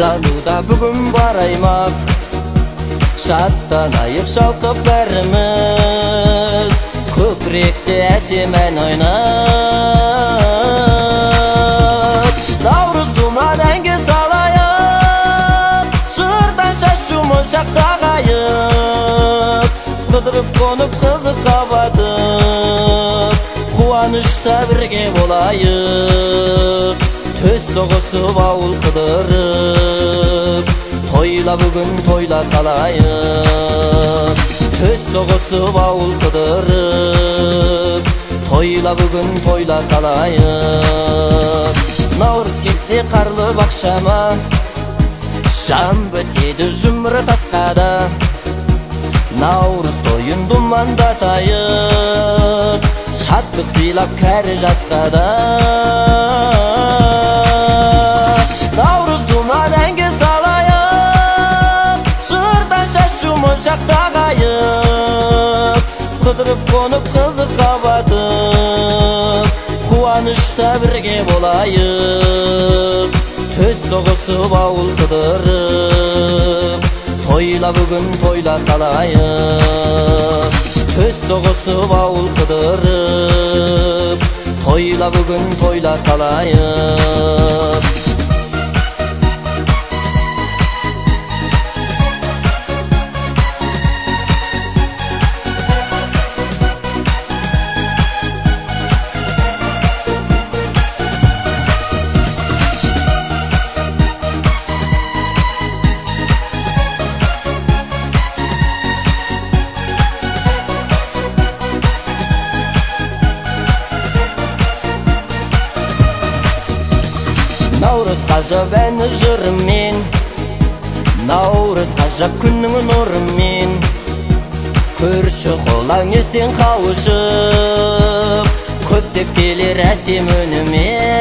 Жануда бүгін бар аймақ, шаттанайық шалқып бәріміз, көкіректе әсем ән ойнап. Наурыз думан әнге салайық, жырдан шашу моншақта қайып, қыдырып қонып қызыққа батып, қуанышта бірге болайық. Төс соғысып ауыл қыдырып, тойла бүгін тойла қалайық. Төс соғысып ауыл қыдырып, тойла бүгін тойла қалайық. Наурыз келсе қарлы бақшама, жан бітеді жұмыр тасқада. Наурыз тойын думандатайық, шаттық сыйлап кәрі жасқа да. Наурыз думан әнге салайық, жырдан шашу моншақта қайып, қыдырып қонып қызыққа батып, қуанышта бірге болайық. Төс соғысып ауыл қыдырып, тойла бүгін тойла қалайық. Төс соғысып ауыл қыдырып, тойла бүгін тойла қалайық. Наурыз ғажап әні жырымен, наурыз ғажап күннің нұрымен, көрші қолаң есен қауышып, көптеп келер әсем үнімен.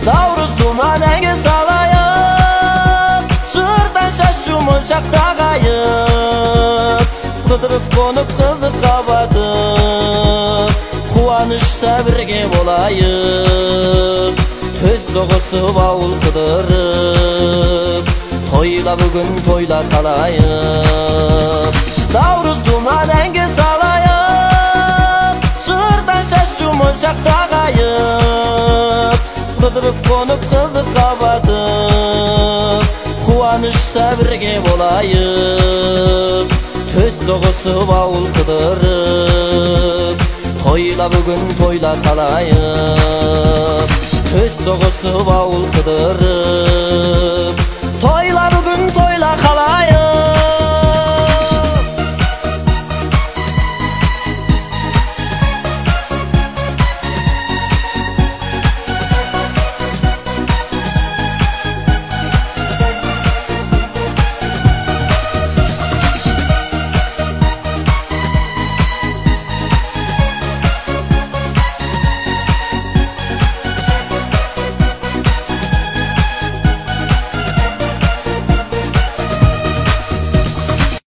Наурыз думан әнге салайық, жырдан шашу моншақта қайып, қыдырып қонып қызыққа батып, қуанышта бірге болайық. Төс соғысып ауыл қыдырып, тойла бүгін тойла қалайық. Наурыз думан әнге салайық, жырдан шашу моншақта қайып, қыдырып қонып қызыққа батып, қуанышта бірге болайық. Төс соғысып ауыл қыдырып, тойла бүгін тойла қалайық. Төс соғысып ауыл қыдырып,